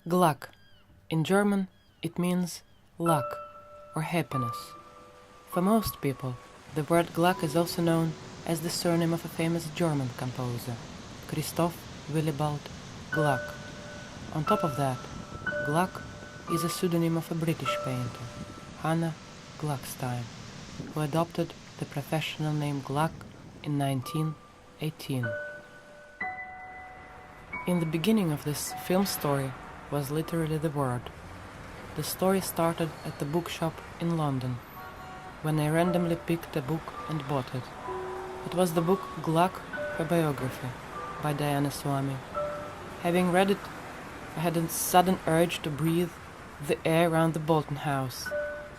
Gluck. In German, it means luck or happiness. For most people, the word Gluck is also known as the surname of a famous German composer, Christoph Willibald Gluck. On top of that, Gluck is a pseudonym of a British painter, Hannah Gluckstein, who adopted the professional name Gluck in 1918. In the beginning of this film story was literally the word. The story started at the bookshop in London, when I randomly picked a book and bought it. It was the book Gluck, her biography, by Diana Souhami. Having read it, I had a sudden urge to breathe the air around the Bolton house,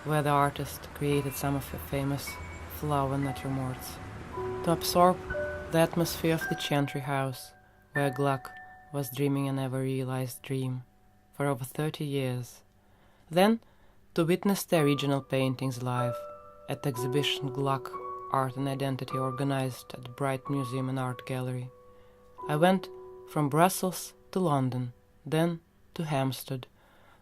where the artist created some of her famous flower naturemorts, to absorb the atmosphere of the Chantry house, where Gluck was dreaming a never-realized dream for over 30 years. Then, to witness the original paintings live at the exhibition Gluck, Art and Identity organized at the Brighton Museum and Art Gallery. I went from Brussels to London, then to Hampstead,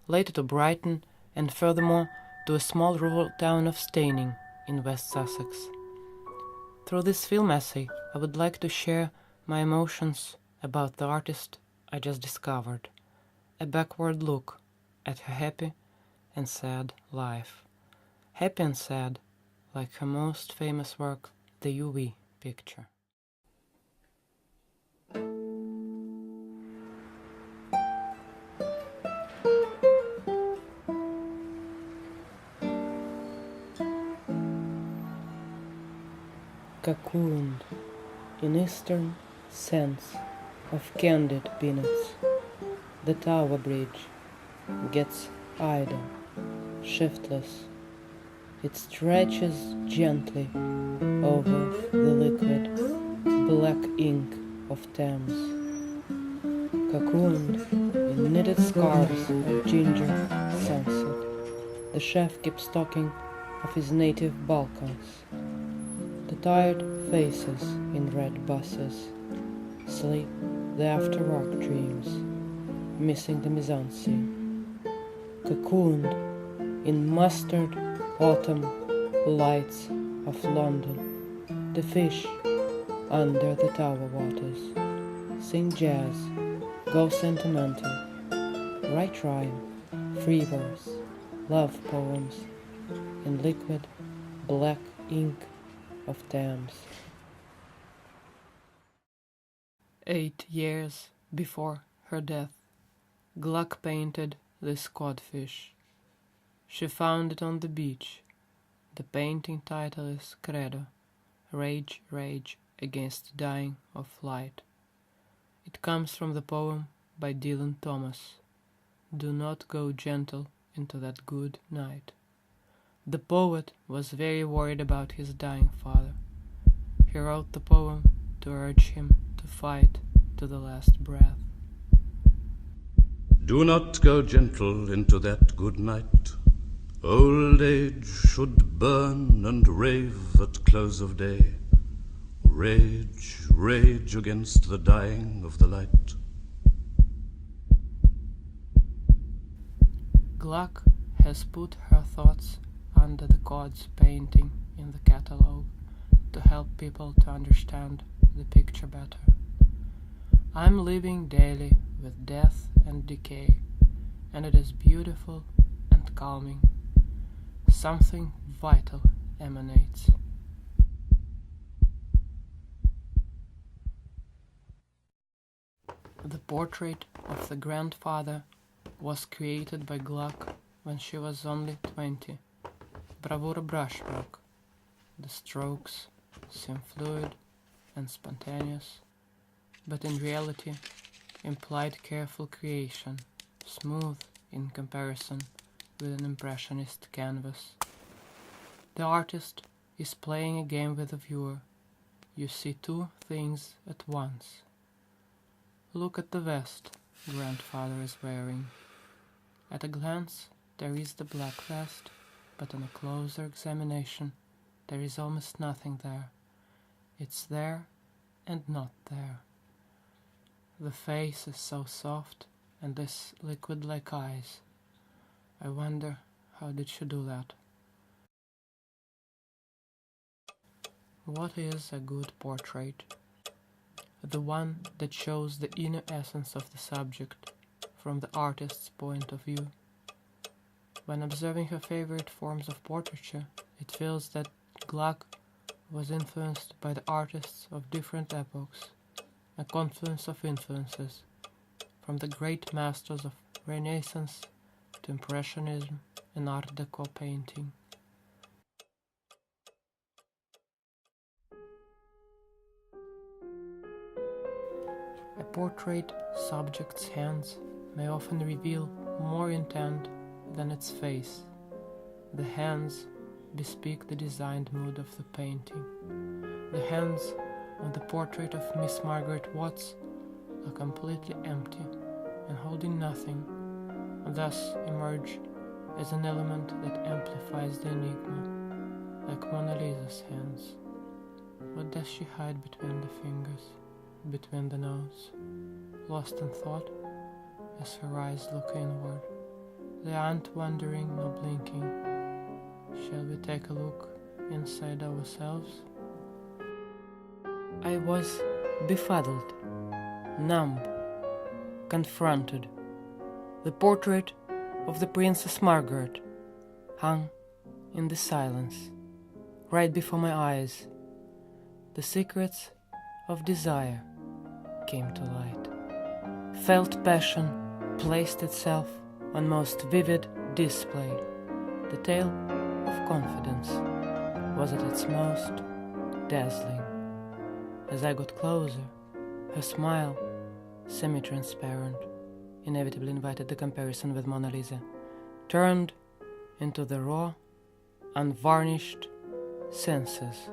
later to Brighton, and furthermore to a small rural town of Steyning in West Sussex. Through this film essay, I would like to share my emotions about the artist I just discovered, a backward look at her happy and sad life. Happy and sad, like her most famous work, the UV picture. Cocooned in eastern sense of candid peanuts, the Tower Bridge gets idle, shiftless. It stretches gently over the liquid black ink of Thames. Cocooned in knitted scarves of ginger sunset, the chef keeps talking of his native Balkans. The tired faces in red buses sleep the after-work dreams, missing the mise-en-scene. Cocooned in mustard autumn lights of London, the fish under the tower waters sing jazz, go sentimental, write rhyme, free verse, love poems in liquid black ink of Thames. 8 years before her death, Gluck painted this codfish. She found it on the beach. The painting title is Credo, Rage, Rage Against the Dying of Light. It comes from the poem by Dylan Thomas, Do Not Go Gentle into That Good Night. The poet was very worried about his dying father. He wrote the poem to urge him to fight to the last breath. Do not go gentle into that good night. Old age should burn and rave at close of day. Rage, rage against the dying of the light. Gluck has put her thoughts under the God's painting in the catalogue to help people to understand the picture better. I'm living daily with death and decay, and it is beautiful and calming. Something vital emanates. The portrait of the grandfather was created by Gluck when she was only 20. Bravura brushwork. The strokes seem fluid and spontaneous, but in reality implied careful creation, smooth in comparison with an impressionist canvas. The artist is playing a game with the viewer. You see two things at once. Look at the vest grandfather is wearing. At a glance there is the black vest, but on a closer examination there is almost nothing there. It's there and not there. The face is so soft and this liquid-like eyes. I wonder, how did she do that? What is a good portrait? The one that shows the inner essence of the subject from the artist's point of view. When observing her favorite forms of portraiture, it feels that Gluck was influenced by the artists of different epochs, a confluence of influences, from the great masters of Renaissance to Impressionism and Art Deco painting. A portrait subject's hands may often reveal more intent than its face. The hands bespeak the designed mood of the painting. The hands on the portrait of Miss Margaret Watts are completely empty and holding nothing, and thus emerge as an element that amplifies the enigma, like Mona Lisa's hands. What does she hide between the fingers, between the notes? Lost in thought, as her eyes look inward. They aren't wandering nor blinking. Shall we take a look inside ourselves? I was befuddled, numb, confronted. The portrait of the Princess Margaret hung in the silence, right before my eyes. The secrets of desire came to light. Felt passion placed itself on most vivid display. The tale of confidence was at its most dazzling. As I got closer, her smile, semi-transparent, inevitably invited the comparison with Mona Lisa, turned into the raw, unvarnished senses.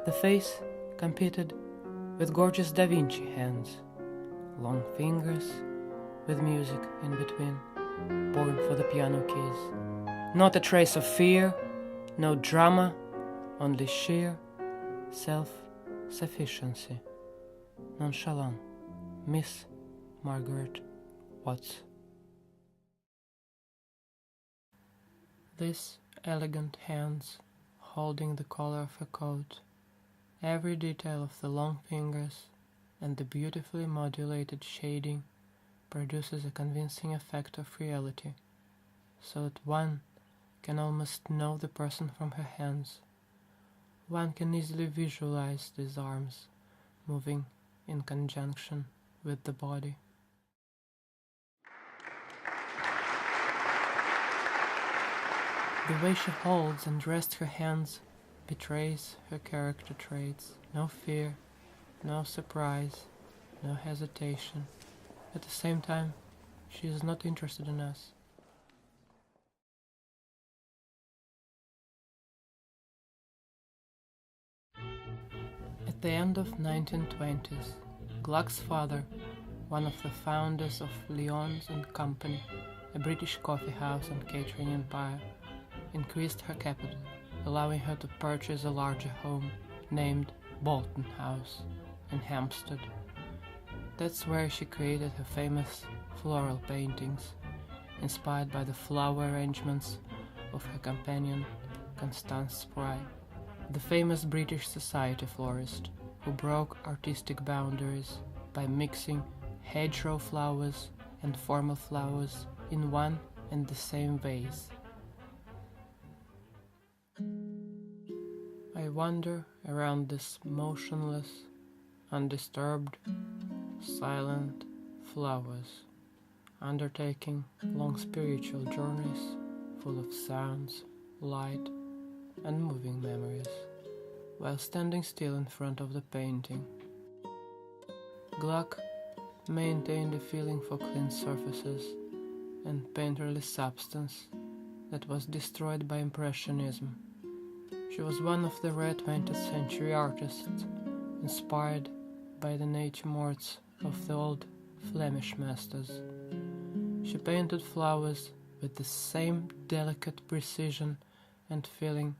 The face competed with gorgeous Da Vinci hands, long fingers with music in between, born for the piano keys. Not a trace of fear, no drama, only sheer self-sufficiency. Nonchalant, Miss Margaret Watts. These elegant hands holding the collar of her coat, every detail of the long fingers and the beautifully modulated shading produces a convincing effect of reality, so that one can almost know the person from her hands. One can easily visualize these arms moving in conjunction with the body. The way she holds and rests her hands betrays her character traits. No fear, no surprise, no hesitation. At the same time, she is not interested in us. At the end of 1920s, Gluck's father, one of the founders of Lyons and Company, a British coffee house and catering empire, increased her capital, allowing her to purchase a larger home named Bolton House in Hampstead. That's where she created her famous floral paintings, inspired by the flower arrangements of her companion Constance Spry, the famous British Society florist who broke artistic boundaries by mixing hedgerow flowers and formal flowers in one and the same vase. I wander around these motionless, undisturbed, silent flowers, undertaking long spiritual journeys full of sounds, light, and moving memories, while standing still in front of the painting. Gluck maintained a feeling for clean surfaces and painterly substance that was destroyed by Impressionism. She was one of the rare 20th century artists, inspired by the natures of the old Flemish masters. She painted flowers with the same delicate precision and feeling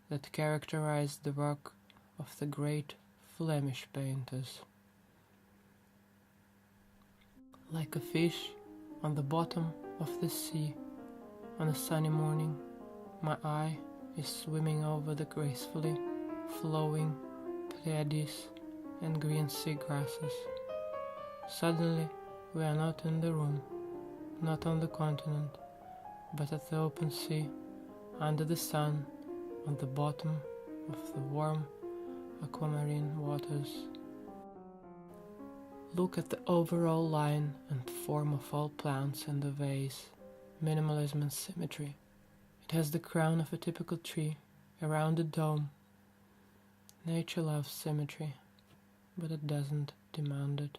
that characterized the work of the great Flemish painters. Like a fish On the bottom of the sea, on a sunny morning, my eye is swimming over the gracefully flowing Pleiades and green seagrasses. Suddenly, we are not in the room, not on the continent, but at the open sea, under the sun, on the bottom of the warm aquamarine waters. Look at the overall line and form of all plants in the vase, minimalism and symmetry. It has the crown of a typical tree, a rounded dome. Nature loves symmetry, but it doesn't demand it.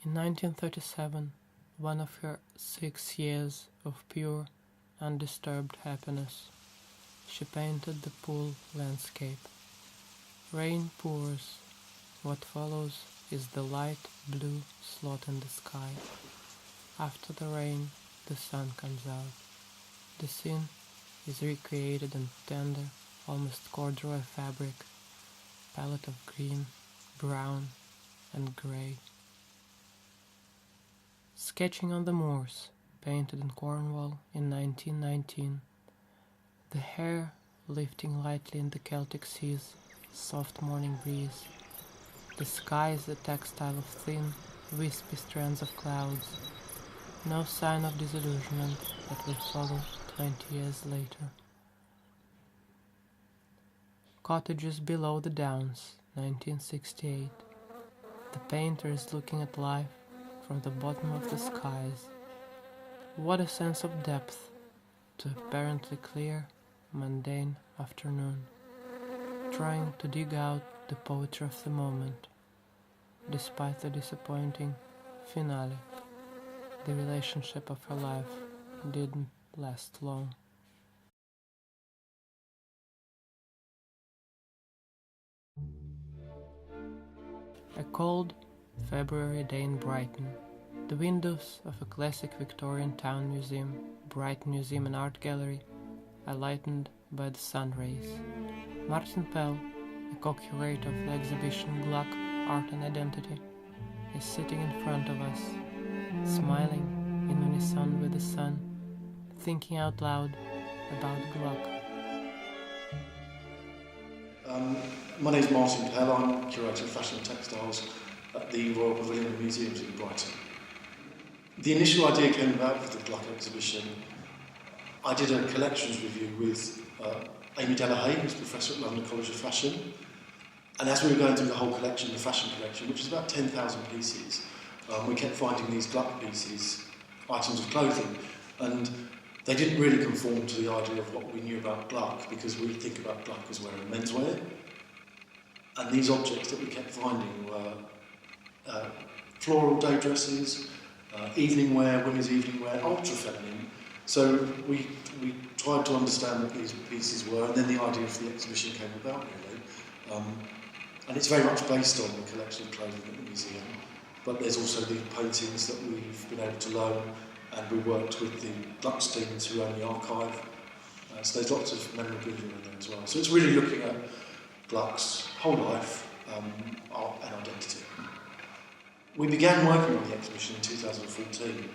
In 1937, one of her 6 years of pure, undisturbed happiness, she painted the pool landscape. Rain pours. What follows is the light blue slot in the sky. After the rain, the sun comes out. The scene is recreated in tender, almost corduroy fabric, palette of green, brown, and grey. Sketching on the Moors, painted in Cornwall in 1919, the hair lifting lightly in the Celtic seas, soft morning breeze. The sky is the textile of thin, wispy strands of clouds. No sign of disillusionment that will follow 20 years later. Cottages Below the Downs, 1968. The painter is looking at life from the bottom of the skies. What a sense of depth to apparently clear, mundane afternoon, trying to dig out the poetry of the moment. Despite the disappointing finale, the relationship of her life didn't last long. A cold February day in Brighton. The windows of a classic Victorian town museum, Brighton Museum and Art Gallery, are lightened by the sun rays. Martin Pel, a co-curator of the exhibition Gluck, Art and Identity, is sitting in front of us, smiling in unison with the sun, thinking out loud about Gluck. My name is Martin Pel. I'm curator of fashion and textiles at the Royal Pavilion and Museums in Brighton. The initial idea came about with the Gluck exhibition. I did a collections review with Amy Delahaye, who's professor at London College of Fashion. And as we were going through the whole collection, the fashion collection, which is about 10,000 pieces, we kept finding these Gluck pieces, items of clothing, and they didn't really conform to the idea of what we knew about Gluck, because we think about Gluck as wearing menswear. And these objects that we kept finding were floral day dresses, evening wear, women's evening wear, ultra feminine. So we tried to understand what these pieces were, and then the idea of the exhibition came about, really. And it's very much based on the collection of clothing at the museum, but there's also the paintings that we've been able to loan, and we worked with the Gluck teams who own the archive. So there's lots of memorabilia in there as well. So it's really looking at Gluck's whole life, art and identity. We began working on the exhibition in 2014,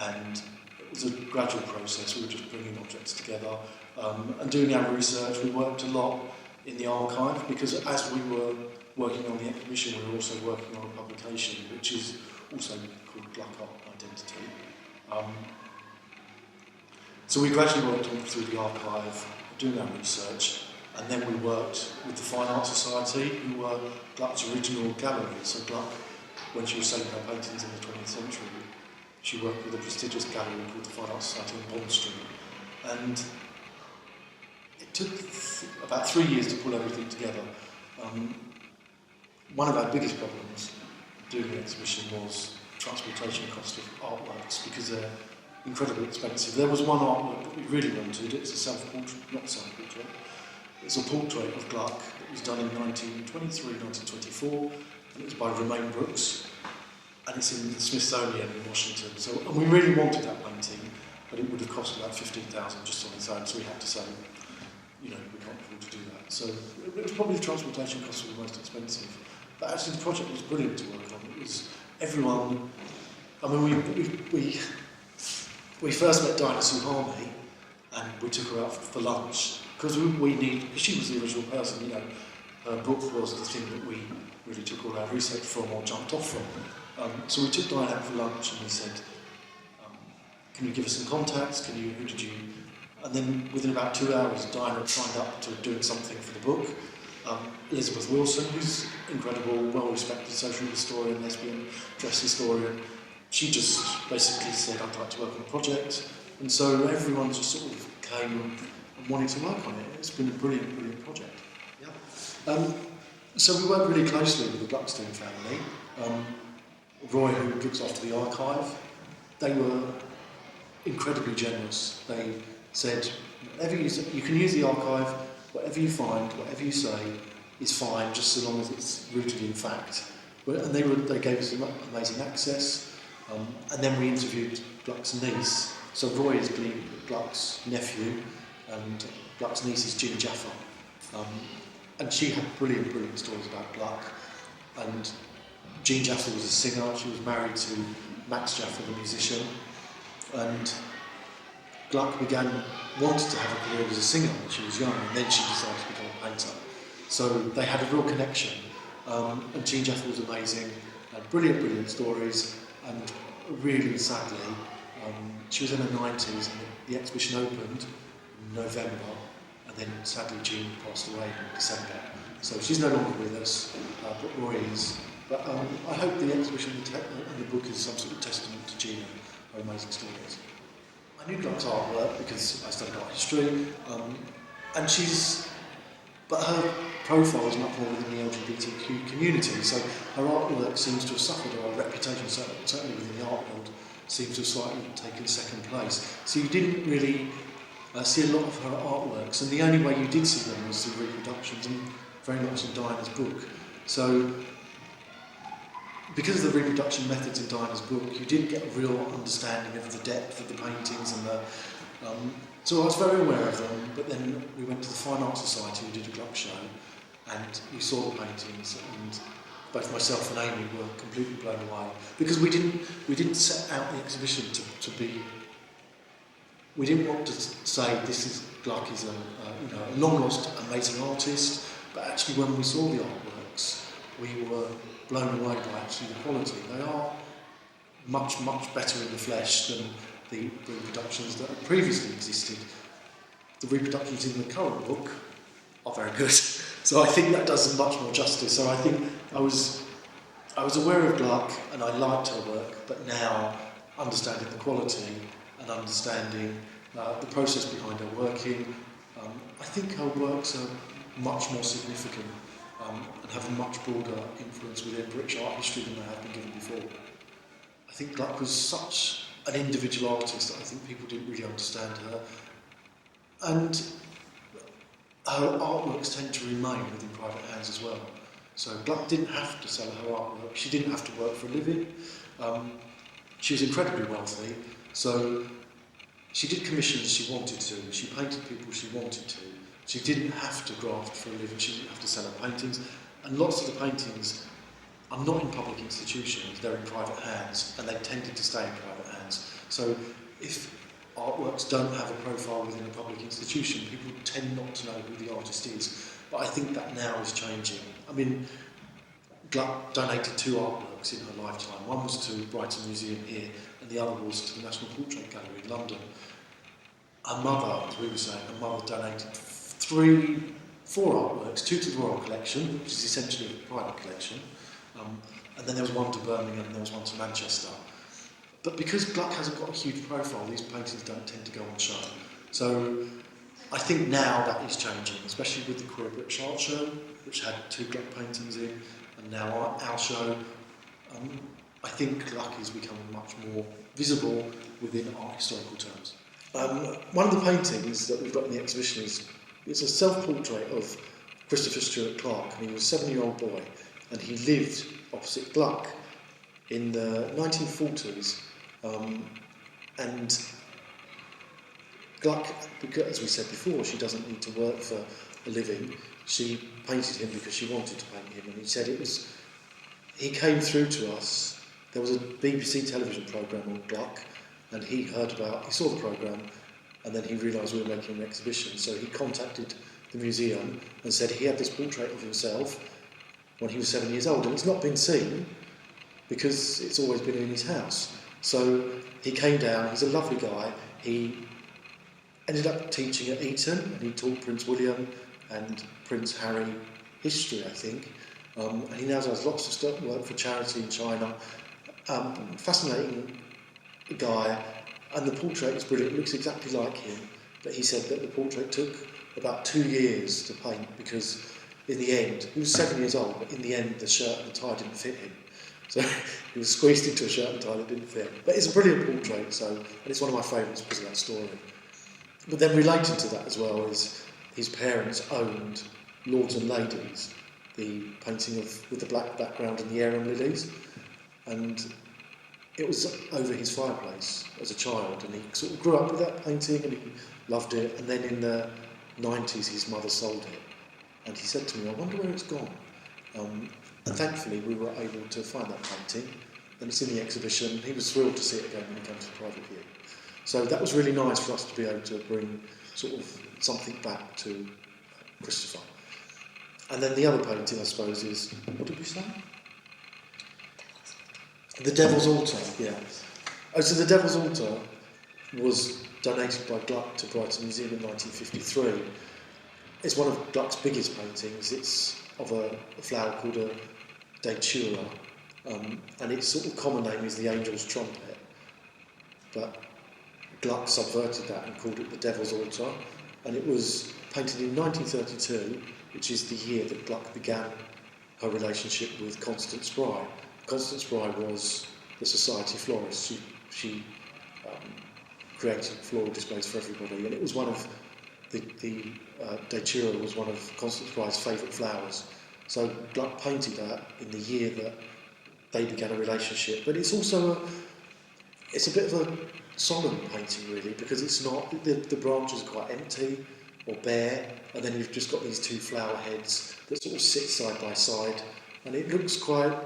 and it was a gradual process. We were just bringing objects together and doing our research. We worked a lot in the archive, because as we were working on the exhibition, we were also working on a publication which is also called Gluck Art Identity. So we gradually worked on through the archive, doing our research, and then we worked with the Fine Art Society, who were Gluck's original gallery. So Gluck, when she was selling her paintings in the 20th century, she worked with a prestigious gallery called the Fine Art Society in Bond Street. And it took about 3 years to pull everything together. One of our biggest problems doing the exhibition was transportation cost of artworks, because they're incredibly expensive. There was one artwork that we really wanted. It's a self-portrait, not self-portrait. It's a portrait of Gluck that was done in 1923, 1924, and it was by Romain Brooks, and it's in the Smithsonian in Washington. So, and we really wanted that painting, but it would have cost about $15,000 just on its own, so we had to say, we can't afford to do that. So it was probably the transportation costs were the most expensive. But actually the project was brilliant to work on. It was everyone, I mean, we first met Diana Souhami and we took her out for lunch because because she was the original person, you know, her book was the thing that we really took all our research from or jumped off from. So we took Diana out for lunch and we said, can you give us some contacts? Who did you? And then within about 2 hours, Diana signed up to doing something for the book. Elizabeth Wilson, who's incredible, well-respected social historian, lesbian, dress historian, she just basically said, I'd like to work on a project. And so everyone just sort of came and wanted to work on it. It's been a brilliant, brilliant project. Yeah. So we worked really closely with the Gluckstein family. Roy, who looks after the archive, they were incredibly generous. They said, whatever you can use the archive, whatever you find, whatever you say is fine, just so long as it's rooted in fact. And they gave us amazing access. And then we interviewed Gluck's niece. So Roy is Gluck's nephew, and Gluck's niece is Jean Jaffa. And she had brilliant, brilliant stories about Gluck. And Jean Jaffa was a singer. She was married to Max Jaffa, the musician. And Gluck wanted to have a career as a singer when she was young, and then she decided to become a painter. So they had a real connection. And Jean Jaffa was amazing, had brilliant, brilliant stories, and really sadly, she was in her 90s, and the exhibition opened in November, and then sadly Jean passed away in December. So she's no longer with us, but Roy is. But I hope the exhibition and the book is some sort of testament to Jean and her amazing stories. I knew Gluck's artwork because I studied art history, but her profile is much more within the LGBTQ community, so her artwork seems to have suffered, or her reputation, certainly within the art world, seems to have slightly taken second place. So you didn't really see a lot of her artworks, and the only way you did see them was through reproductions, and very much in Diana's book. So, because of the reproduction methods in Diana's book, you did get a real understanding of the depth of the paintings and the... so I was very aware of them, but then we went to the Fine Arts Society, we did a Gluck show, and we saw the paintings, and both myself and Amy were completely blown away. Because we didn't set out the exhibition to be... We didn't want to say Gluck is a long-lost amazing artist, but actually when we saw the artworks, we were blown away by actually the quality. They are much, much better in the flesh than the reproductions that had previously existed. The reproductions in the current book are very good, so I think that does them much more justice. So I think I was aware of Gluck and I liked her work, but now understanding the quality and understanding the process behind her working, I think her works are much more significant and have a much broader influence within British art history than they have been given before. I think Gluck was such an individual artist that I think people didn't really understand her. And her artworks tend to remain within private hands as well. So Gluck didn't have to sell her artwork, she didn't have to work for a living. She was incredibly wealthy, so she did commissions she wanted to, she painted people she wanted to. She didn't have to graft for a living, she didn't have to sell her paintings. And lots of the paintings are not in public institutions, they're in private hands, and they tended to stay in private hands. So if artworks don't have a profile within a public institution, people tend not to know who the artist is. But I think that now is changing. I mean, Gluck donated 2 artworks in her lifetime. One was to Brighton Museum here, and the other was to the National Portrait Gallery in London. Her mother, as we were saying, her mother donated 4 artworks, 2 to the Royal Collection, which is essentially a private collection, and then there was 1 to Birmingham and there was 1 to Manchester. But because Gluck hasn't got a huge profile, these paintings don't tend to go on show. So I think now that is changing, especially with the Queer British Art Show, which had 2 Gluck paintings in, and now our show. I think Gluck is becoming much more visible within art historical terms. One of the paintings that we've got in the exhibition is a self-portrait of Christopher Stuart Clark, and he was a 7-year-old boy, and he lived opposite Gluck in the 1940s. And Gluck, as we said before, she doesn't need to work for a living. She painted him because she wanted to paint him, and he said it was he came through to us. There was a BBC television programme on Gluck, and he saw the programme, and then he realised we were making an exhibition. So he contacted the museum and said he had this portrait of himself when he was 7 years old, and it's not been seen because it's always been in his house. So he came down. He's a lovely guy. He ended up teaching at Eton, and he taught Prince William and Prince Harry history, I think. And he now does lots of stuff, work for charity in China. Fascinating guy, and the portrait is brilliant. It looks exactly like him, but he said that the portrait took about 2 years to paint because in the end, he was 7 years old, but in the end the shirt and the tie didn't fit him. So he was squeezed into a shirt and tie that didn't fit. But it's a brilliant portrait, and it's one of my favourites because of that story. But then related to that as well is his parents owned Lords and Ladies, the painting with the black background and the arum lilies, and it was over his fireplace as a child, and he sort of grew up with that painting and he loved it. And then in the 90s his mother sold it, and he said to me, I wonder where it's gone. And thankfully we were able to find that painting, and it's in the exhibition. He was thrilled to see it again when he came to the private view. So that was really nice for us to be able to bring sort of something back to Christopher. And then the other painting, I suppose, is, what did we say? The Devil's Altar, yeah. Oh, so the Devil's Altar was donated by Gluck to Brighton Museum in 1953. It's one of Gluck's biggest paintings. It's of a flower called a datura, and its sort of common name is the Angel's Trumpet. But Gluck subverted that and called it the Devil's Altar, and it was painted in 1932, which is the year that Gluck began her relationship with Constance Spry. Constance Spry was the society florist. She created floral displays for everybody, and it was one of the datura was one of Constance Spry's favourite flowers. So Gluck painted that in the year that they began a relationship. But it's also it's a bit of a solemn painting, really, because it's not the branches are quite empty or bare, and then you've just got these two flower heads that sort of sit side by side, and it looks quite.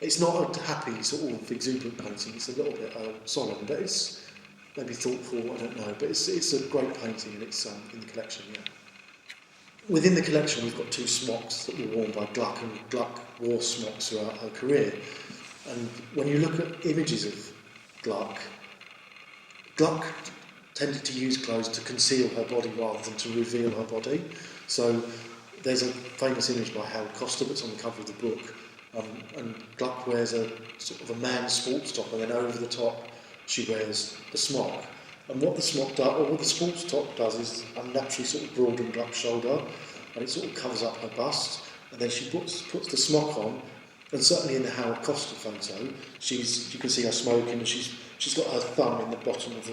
It's not a happy sort of exuberant painting. It's a little bit solemn, but it's maybe thoughtful. I don't know, but it's a great painting, and it's in the collection. Yeah. Within the collection, we've got two smocks that were worn by Gluck, and Gluck wore smocks throughout her career. And when you look at images of Gluck tended to use clothes to conceal her body rather than to reveal her body. So there's a famous image by Howard Costa that's on the cover of the book, and Gluck wears a sort of a man's sports top, and then over the top she wears the smock. And what the smock does, or what the sports top does, is unnaturally sort of broaden Gluck's shoulder, and it sort of covers up her bust. And then she puts the smock on, and certainly in the Howard Costa photo, you can see her smoking, and she's got her thumb in the bottom of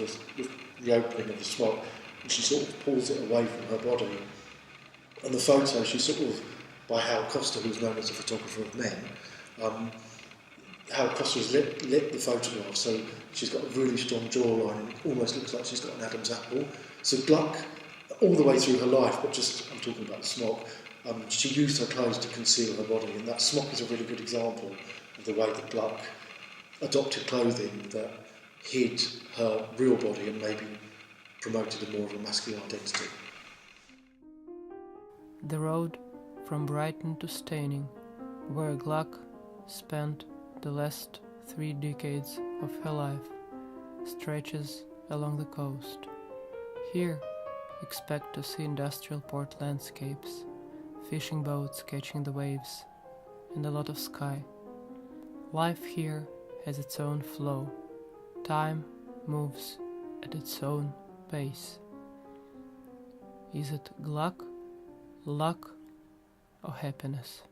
the opening of the smock, and she sort of pulls it away from her body. And the photo, she's sort of, by Howard Costa, who's known as a photographer of men, Howard Costa has lit the photograph, so she's got a really strong jawline, and it almost looks like she's got an Adam's apple. So Gluck, all the way through her life, but I'm talking about the smock, she used her clothes to conceal her body, and that smock is a really good example of the way that Gluck adopted clothing that hid her real body and maybe promoted a more of a masculine identity. The road from Brighton to Steyning, where Gluck spent the last 3 decades of her life, stretches along the coast. Here, expect to see industrial port landscapes, fishing boats catching the waves, and a lot of sky. Life here has its own flow. Time moves at its own pace. Is it Gluck, luck, or happiness?